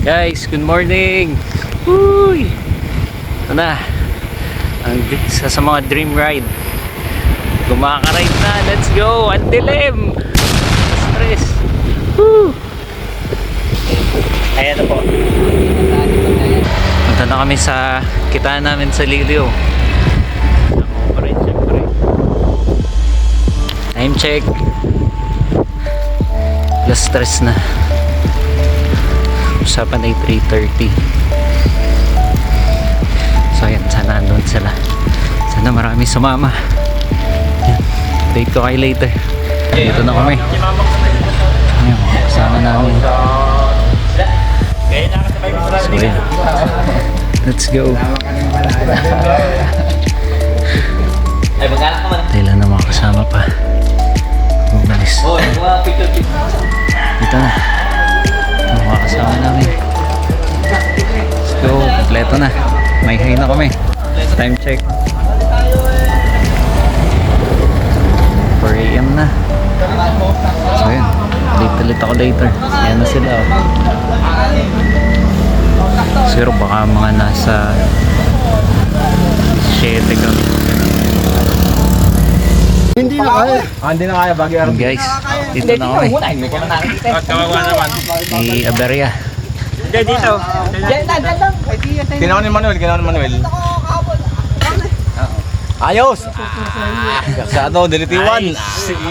Guys, good morning. Uy! Ito na. Ang isa sa mga dream ride. Gumakaride na. Let's go! Ang dilim! Stress! Woo! Ayan na po. Punta na kami sa kitaan namin sa Liliw. Ako pa rin, syempre. Time check. Plus stress na. Usapan ay 3:30. So ayan, sana nandun sila. Sana marami sumama. Ayan, date ko kayo later. Dito na kami. Ayan, kasama namin. So ayan, let's go. Dahil na mga kasama pa. Bumalis. Dito na. Mga kasama namin. Let's go. Kompleto na. May hay na kami. Time check. 4 AM na. So yun. Late ako later. Ayan na sila. Siguro baka mga nasa 7 kami. Hindi na kaya. Hindi na kaya bagay araw. Guys, dito na kami. May aberya. Hindi, dito. Ginawa ni Manuel. Ayos! Kasado, dilitiwan.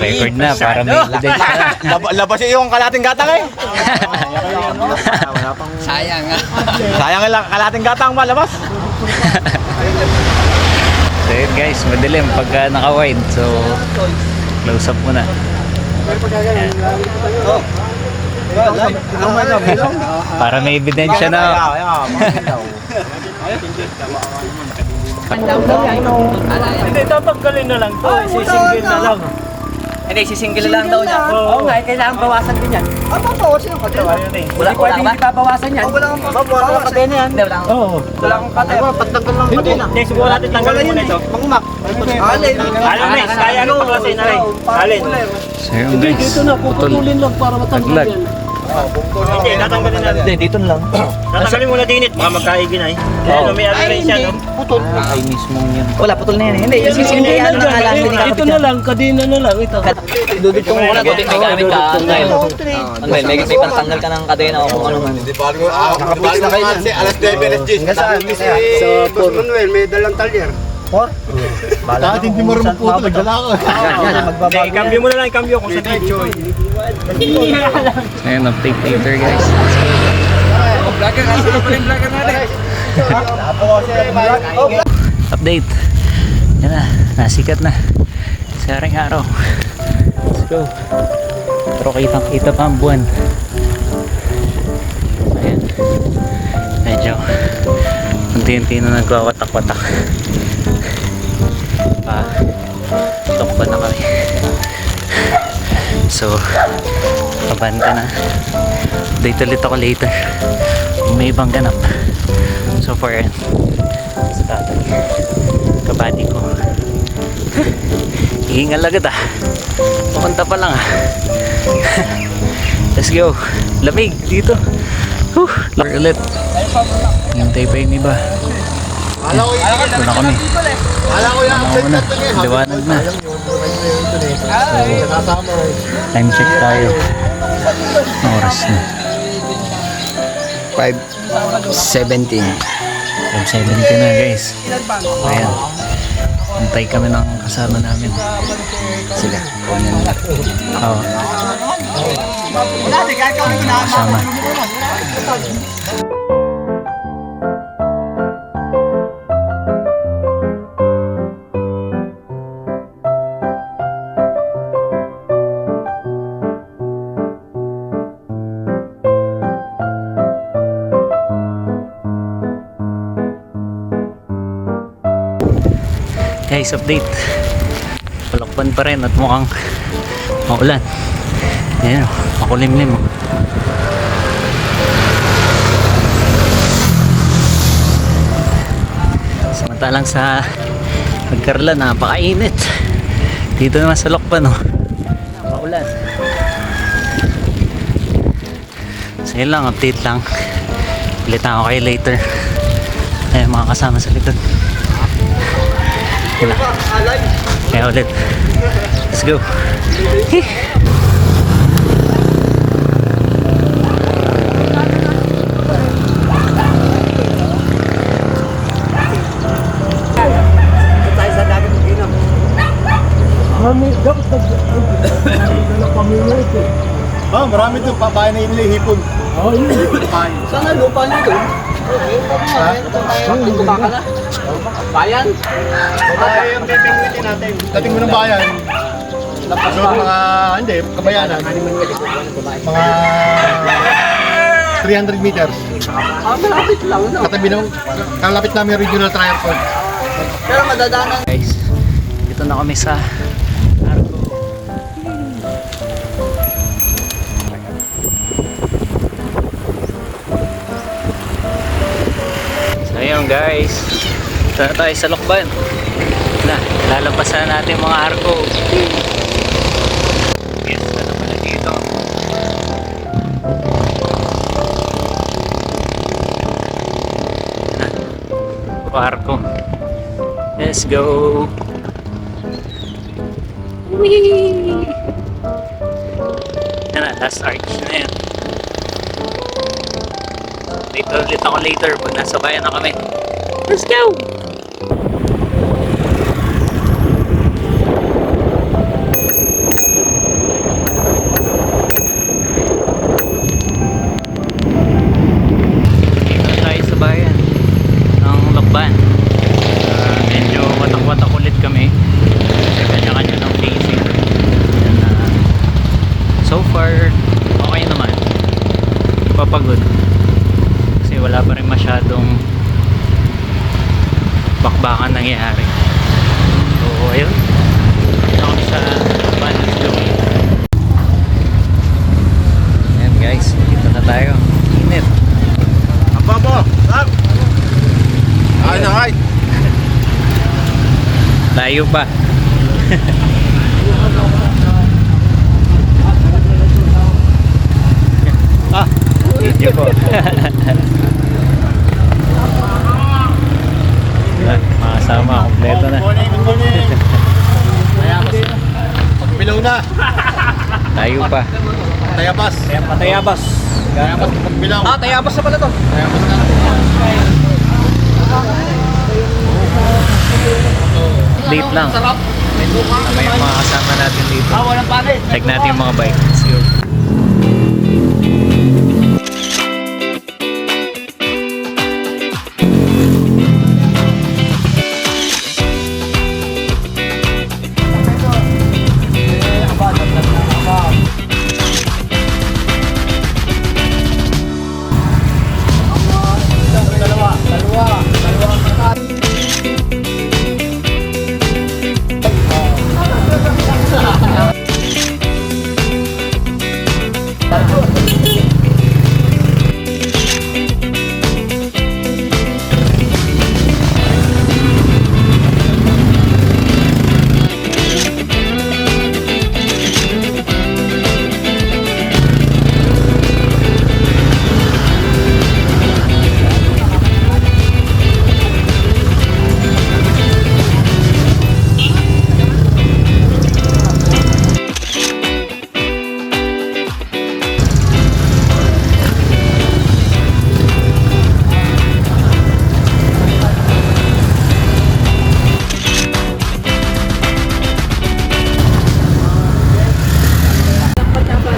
Record na para may evidence na. Labas yung kalating gatang eh. Sayang lang, kalating gatang malabas. So yun guys, madilim pagka naka-wide. So, close up muna. Para may ebidensya na. Hindi, tatanggalin na lang to. Sisingil na lang. Hindi, sisingil lang daw niya. Oo nga, kailangan bawasan din yan. Bawasan ang kadena. Wala pwedeng hindi babawasan yan. Wala kang kadena yan. Hindi, wala kang Oo. Wala kang kadena. Patanggal lang kadena. Hindi, siguro natin tanggalin muna ito. Pangumak. Alin. Alin, Rex, kaya ano paklasin na Rex? Alin? So yun guys, Dito na, puputulin lang para matanggal Taglag. yan. Hindi, tatanggalin natin. Hindi, dito na lang. Tatanggalin muna dinit, baka magkaigi na eh. Ano, may alin siya, no? Putol. ay mismong yun. Wala, putol na yan eh. Hindi, yung sisingil yan lang alam. Dito na lang, kadina na lang ito. Dudito mo muna, dudito may gamit ka. Angel, may pantanggal ka ng kadena o kung ano man. Di ba na kayo yan? Alas 9, alas 10. Si Manuel, may dalang talyer. Bakit hindi mo rin po ito? Nagdala ko. Hindi, ikambyo mo na lang, ikambyo kung sa video. So yun, update later guys. Update. Yan na, nasikat na. Sa aring araw. Let's go. Pero kitang-kita pa ang buwan. Ayan. Medyo unti-unti na nagwawatak-watak. Tukba na kami. So, kabanda na. Update ulit ako later. May ibang ganap. So far, yan. Sa tatay. Kabady ko. Hihingal agad ah. Pumunta pa lang ah. Let's go. Lamig dito. Lower ulit. Hintay pa yung iba. Ito na kami. Una, liwanag na. So, time check tayo. Ang oras na. 5:17. 5:70 na guys. Ayan. Antay kami ng kasama namin. Sila, kunin nila. Oo. Ayan, kasama. Guys, update. Palakpan pa rin at mukhang maulan. Ayan, makulimlim. Samantalang sa Nagkarla, napakainit. Dito naman sa Lokban, oh, napaulan. So yun lang, update lang. Pilitan ako kayo later. Ayun, mga kasama sa likod. Yun na. Kaya ulit. Let's go. Oh, marami doon. Papain na inili, hipon. Oo, yun. Papain. Saan nga lupa nito? Lupa ka na. Bayan? Papain yung pipingwitin natin. Dating mo ng bayan. So, mga, hindi, kabayanan. Mga 300 meters. Malapit lang, no? Katabi naman, kalapit namin yung regional trial court. Pero madadaanan. Guys, dito na kami sa Arco. So ayun guys, dito na tayo sa Lokban. Na, lalampasan natin mga Arco. Yes, na pala dito. Na, Arco. Let's go. Whee! Yan na, last arch na yan. Dito ulit ako later pag nasa bayan na kami. Let's go! Dito na tayo sa bayan ng Lokban. Medyo watak-watak ulit kami. Kanya-kanya ng facing. And, so far, okay naman. Papagod. Kasi wala pa rin masyadong bakbakan nangyayari. So, ayun. Dito kami sa Bandits Gawin. Ayan guys, dito na tayo. Init. Ang babo! Up! Ay, nakay! Layo pa. Ah, video po. Mga kasama, kompleto na. Good morning! Pagpilaw na! Layo pa. Tayabas! Patayabas. Tayabas pagpilaw. Tayabas na pala to. Tayabas na. Late lang. May mga kasama natin dito. Walang palit. Check natin yung mga bike. Let's go.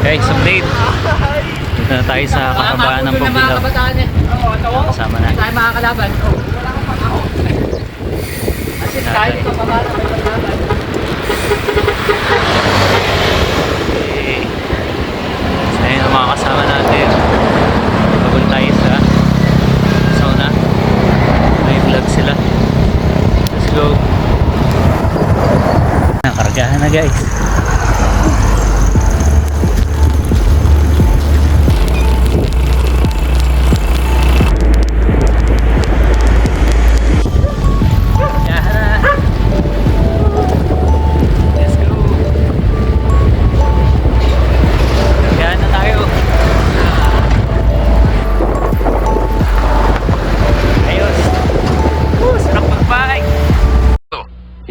Guys, update. Dito na tayo sa kakabaan ng Pagbilaw. Kasama na. Tayo mga kalaban. Kasi tayo ito pa mga kalaban. Okay. So ayun ang mga kasama natin. Pagod tayo sa sauna. May vlog sila. Let's go. Nakargahan na guys.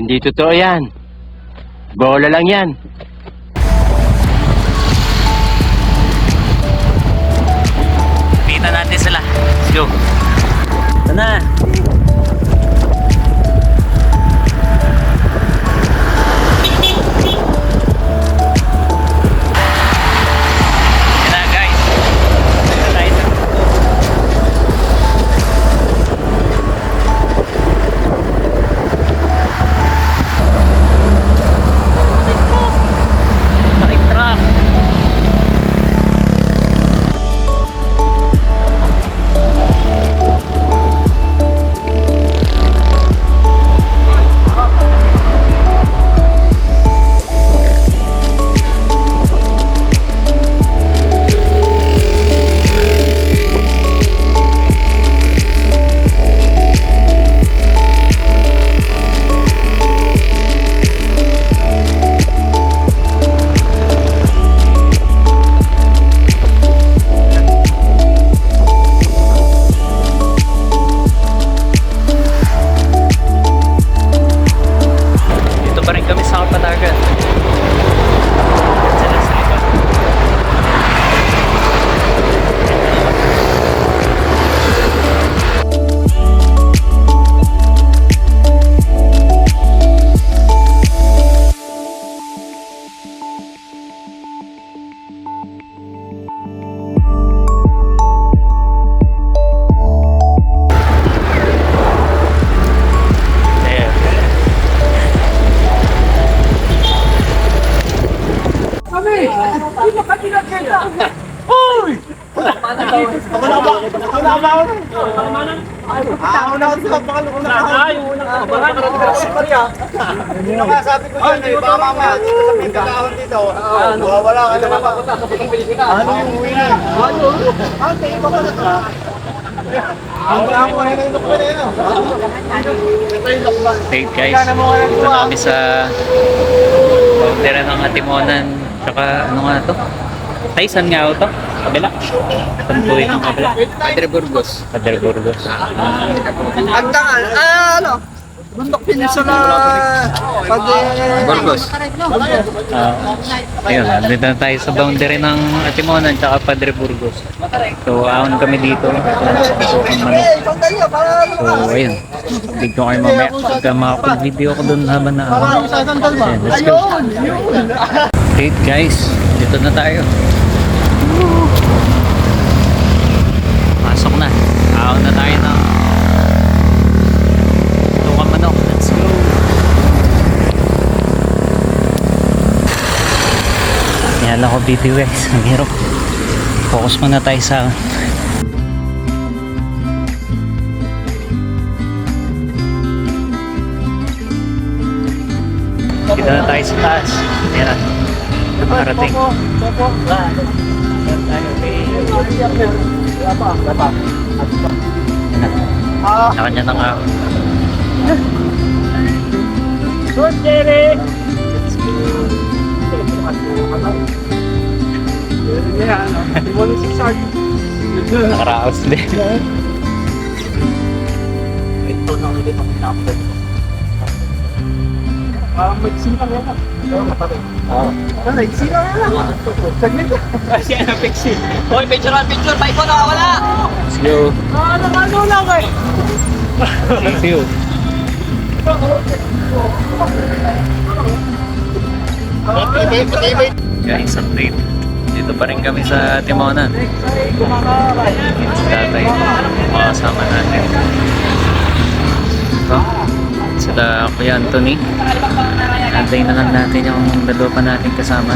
Hindi totoo yan. Bola lang yan. Kita natin sila. Let's go. Ito na. Ito na guys. Ito tayo sa truck. Dito pa rin kami sa Kapatagan. Sila sa likod. Ayan. Sabi ko dyan eh, baka mamaya dito sa pindakahon dito. Wala ka naman. Ano yung uwi na? Wait guys, dito na kami sa boundary ng Atimonan. Tsaka ano nga to? Tay, saan nga ito? Kabila? Saan po yung kabila? Padre Burgos. Padre Burgos. Agdangan, ano? Bundok Peninsula. Burgos. Ayun, nandito na tayo sa boundary ng Atimonan tsaka Padre Burgos. So, ahon kami dito. So, ayun. Bigyan ko kayo mamaya. Pagka makapag-video ko doon habang na Ayan, let's go. Great guys, dito na tayo. Pasok na. Ahon na tayo ng Tukang Manok. Let's go. Yan ako video guys. Ang hirap. Focus muna tayo sa dito na tayo sa taas. Ayan. Nakarating. Sa kanya na nga. Good, Jerry! Nakaraos din. Ito na ulit ang pinapot. Magsilang yan. Magsilang yan. Saglit lang. Kasi ano, pixie. Hoy, picture! Bike mo nakawala! Let's go. Ano lang eh. Thank you. Guys, update. Dito pa rin kami sa Timonan. Si tatay, makasama natin. Ito, sila Kuya Anthony. Antayin na lang natin yung dalawa pa natin kasama.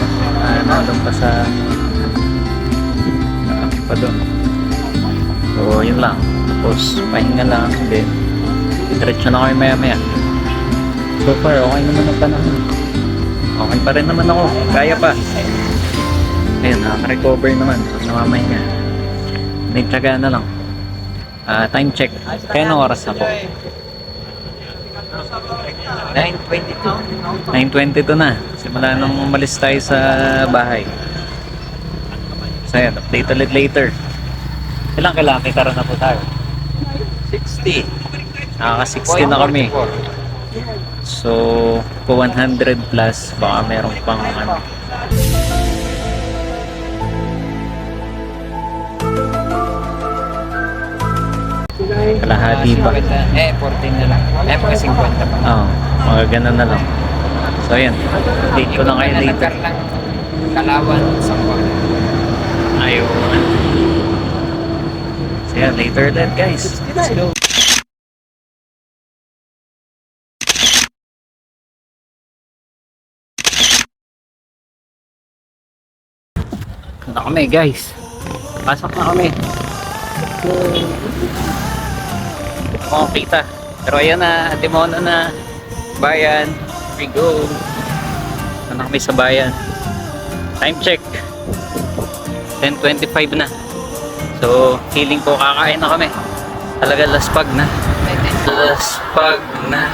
Nandun pa sa pa doon. So, yun lang. Tapos, pahinga lang. Then, diretso na kami maya-maya. So far, okay naman ang panahon. Okay pa rin naman ako. Kaya pa. Ayun, nakaka-recover naman. Namamahinga. May tiyaga na lang. Time check. Kaya anong oras na po? 9:22 na. Simula nung umalis tayo sa bahay. So yan, update ulit later. Ilang kilometer na po tayo? 60. Nakaka-60 na kami. So, po 100 plus, baka meron pang ano. Kalahati pa. 14 na lang. Mga 50 pa. Oo, mga ganun na lang. So, ayan. Date ko na kayo later. lang Kalawan, Sangwa. Ayaw. So, yeah, later then, guys. Let's go. Na kami, guys. Pasok na kami. Oh, kita. Pero ayan na, Antimono na. Bayan. Here we go. Na kami sa bayan. Time check. 10:25 na. So, feeling ko kakain na kami. Talaga laspag na. Laspag na.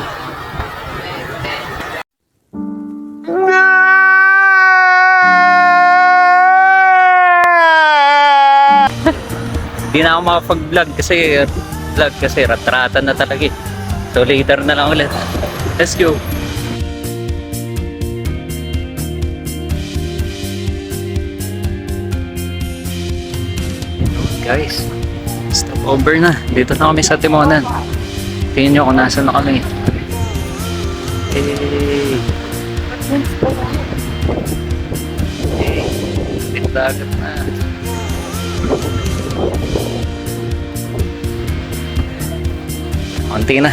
Hindi na ako makapag-vlog kasi rat-ratan na talaga eh. So later na lang ulit. Let's go. Guys, stop over na. Dito na kami sa Timonan. Tingnan nyo kung nasa na kami. Hey! Hey! Dagat na. Konti na.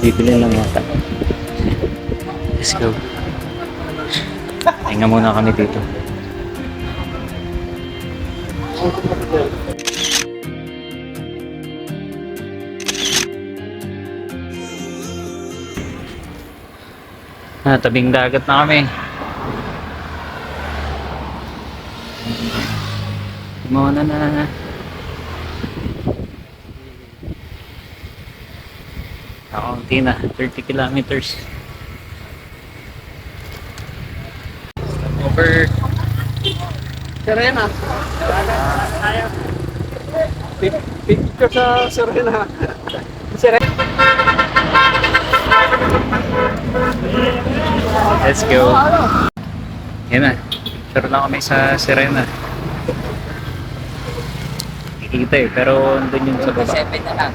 Bibili lang yata. Let's go. Hinga muna kami dito. Tabing dagat na kami. Muna na. Kaunti na, 30 kilometers. Stop over. Serena. Picture sa Serena. Serena. Let's go. Yan na. Picture lang kami sa Serena. Kikita eh, pero andun yung sa baba. 7 na lang.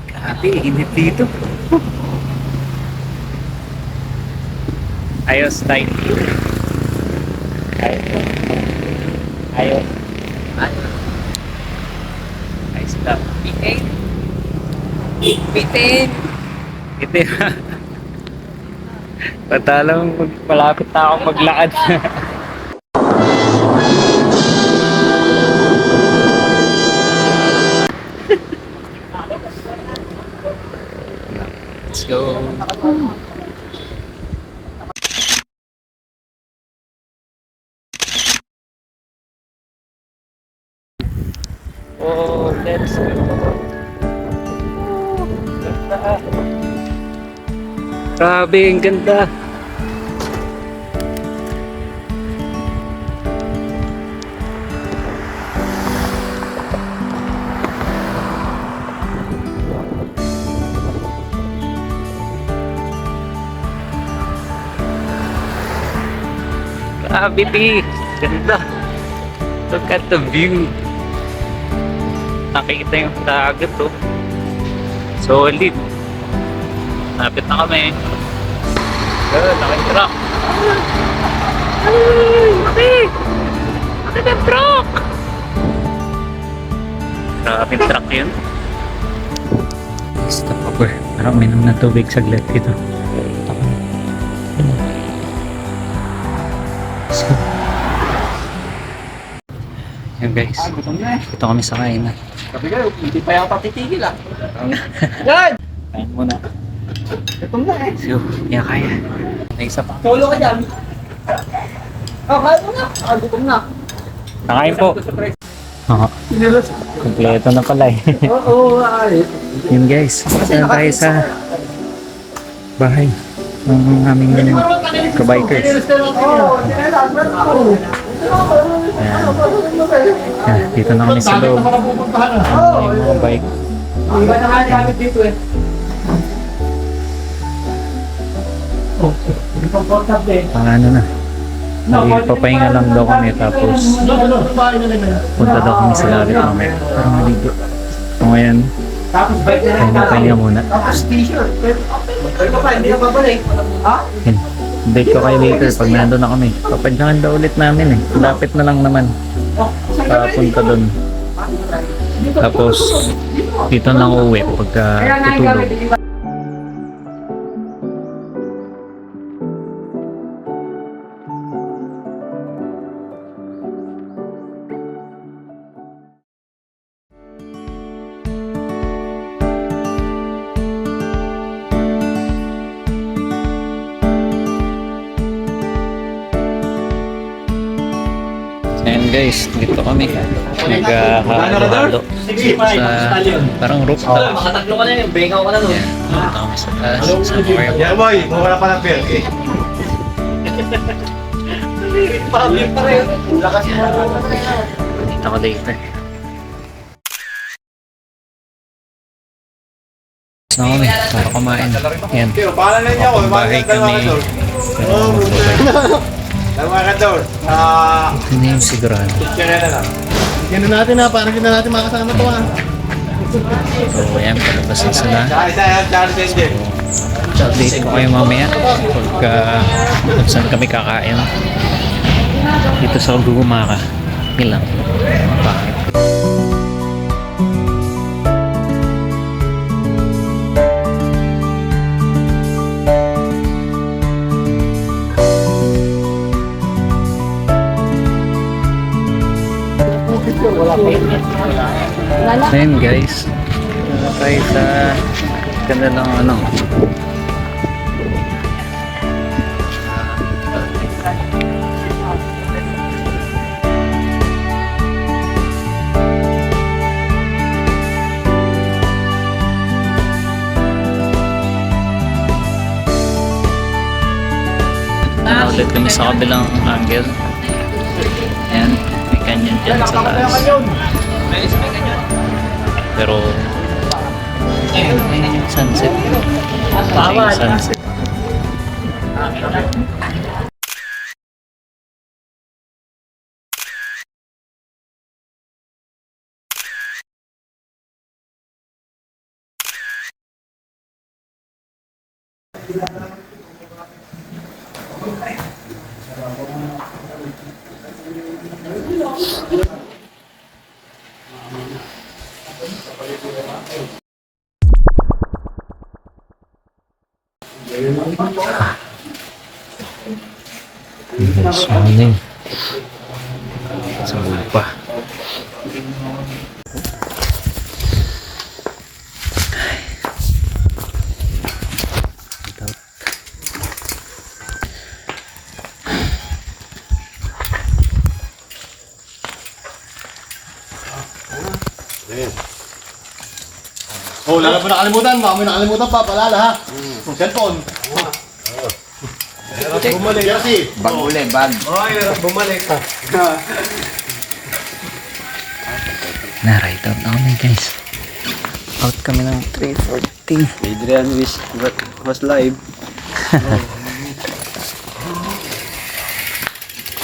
Grabe, init dito. Ayos, tight. Ayos. Ayos lang. Bitin. Bitin. Ito patalang malapit na akong maglakad. Let's go. Oh, let's go. Ganda. Grabe, ang ganda. Grabe, P. Ganda. Look at the view. Nakikita yung dagat, oh. Solid. Napit na kami. Laking truck. Ay, mati! Mati ng truck! Grabe yung truck yun. Stop over. Parang minom ng tubig saglit dito. Let's go. Yan guys. Ito kami sa kainan. Sabi kayo, hindi pa yata titigil ah. Kain muna. Gutom na eh. So, yan kaya. May isa pa. Solo ka dyan. Oh, kaya mo na. Gutom na. Nakain po. Oo. Kompleto na pala eh. Oo, ay. Yun guys. Saan tayo sa bahay ng aming kabikers. Ayan. Dito na kami sa loob. May mga bike. Iba na nga gamit dito eh. Comfortable eh. Pang ano na. Papahinga lang daw kami tapos punta daw kami sa lalit mamaya. Parang maligo. So ngayon, Tapos bike na pahinga muna. Tapos t-shirt. Ito pa, hindi na babalik. Ha? Date ko kayo later pag nandun na kami. Papadyakan daw ulit namin eh. Lapit na lang naman. Papunta doon. Tapos dito na uuwi pagka tutulog. Ayan guys, dito kami naghahalo-halo sa parang rooftop. Makatatlo ka na yun, bengaw ka na nun. Ayan, dito kami sa taas, sa Mario. Yan boy, kung wala pa ng pera. Public pa rin. Lakas mo. Dito ko later. Na kami para kumain. Ayan, Paano na niya ako? bahay kami. Dalawa ka doon. Hindi yung sigurado. Kaya na lang. Yan na natin ha, parang hindi na natin makasama to ha. So ayan, palabas na sila. Isa yan, Charles din. Update ko kayo mamaya pagka kung saan kami kakain. Dito sa Gugumaka. Ilang. Pangit. Ayun guys, tayo sa ganda ng ano. Ulit kami sa kabilang angle. Ayan, may canyon dyan sa taas. Pero ayun yung sunset. Ayun yung sunset. Guys, morning. Sa lupa. Oh, lalo mo nakalimutan. Baka mo nakalimutan pa. Palala ha. Yung cellphone. Bumalik. Jersey. Bag uli, bag. Bumalik. Na-ride out na kami guys. Out kami ng 3:40. Adrian was live.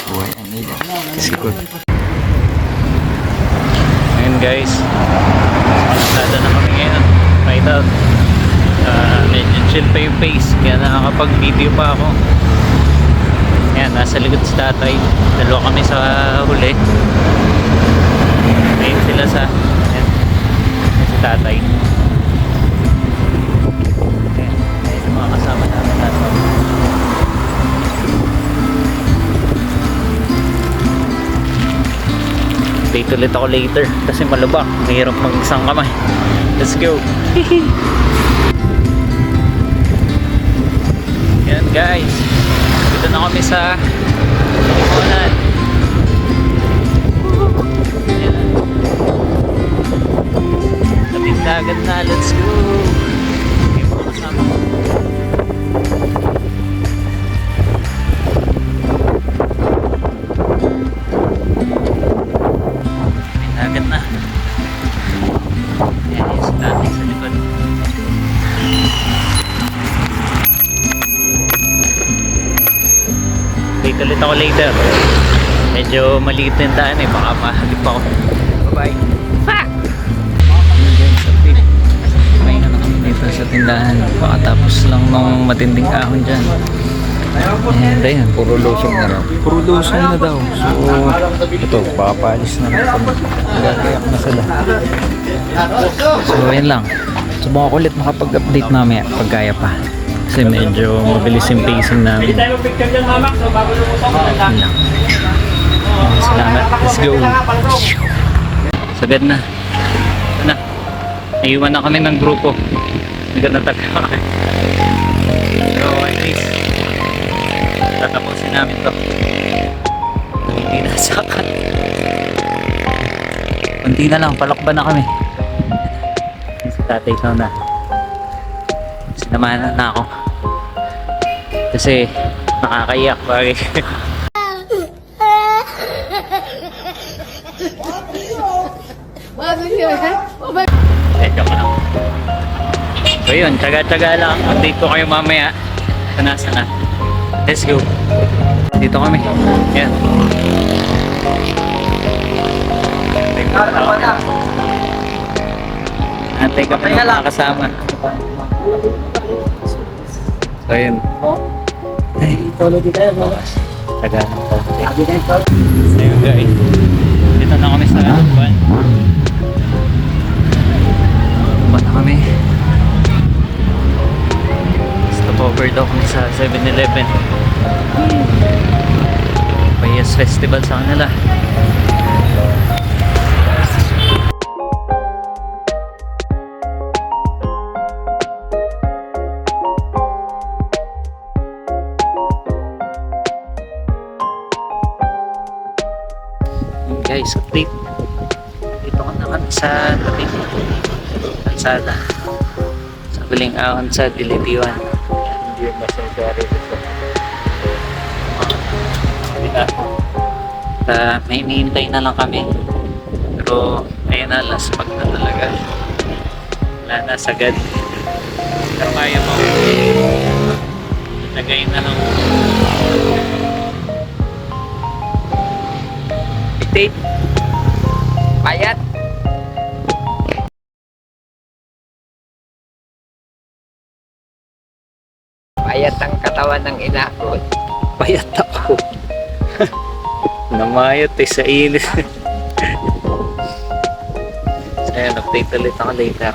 Boy, I need it. Siguro. Ngayon guys, nada na kami ngayon. Ride out. Medyo chill pa yung pace, kaya nakakapag-video pa ako. Ayan, nasa likod si tatay. Dalawa kami sa huli. Ayun sila sa... Ayan, si tatay. Ayan, ayun yung mga kasama namin nasa. Date ulit ako later kasi malubak. Mahirap mag-isang kamay. Let's go! Yan guys, dito na kami sa Limunan. Tabing dagat na, let's go! Okay, mga kasama ko. Tabing dagat na. Yan yung si tatay sa ako later. Medyo maliit na yung daan eh, baka mahalip ako. Bye-bye. Ha! Ayun guys, update. May na kami dito sa tindahan. Pakatapos lang ng matinding ahon dyan. And ayun, Puro lusong na raw. puro lusong na daw. So, ito, papalis na lang kami. Nagagayak na sila. So, ayun lang. Subukan ko ulit makapag-update mamaya pag kaya pa. Kasi medyo mabilis yung pacing namin. Hindi tayo picture dyan, mama. So, bago lumusok ko na lang. Salamat. Let's go. Sagad na. Ito na. Naiwan na kami ng grupo. Nagkatatagal kami. So, anyways. Tatapusin namin to. Hindi na sakat. Kunti na lang, palakban na kami. Si tatay ikaw na. Sinamahan na ako. Kasi nakakaiyak bagay. Joke lang. So yun, tsaga-tsaga lang. Update ko kayo mamaya. Sana. Let's go. Dito kami. Yan. Antay kami ng mga kasama. So yun. Ay, taga ng konti. So yun guys. Dito na kami sa van. Van na kami. Stopover daw kami sa 7-Eleven. Payas Festival sa kanila. Guys, update. Dito ko na kami sa tabing kalsada. Sa Biling Ahon sa Dilitiwan. Hindi yung masayari dito. May hinihintay na lang kami. Pero ayun na, last pag na talaga. Wala na, sagad. Pero kaya mo. Lagay na lang. Update. Payat. Payat ang katawan ng ina ko. Payat ako. Namayot eh sa inis. So, ayan, update ulit ako later.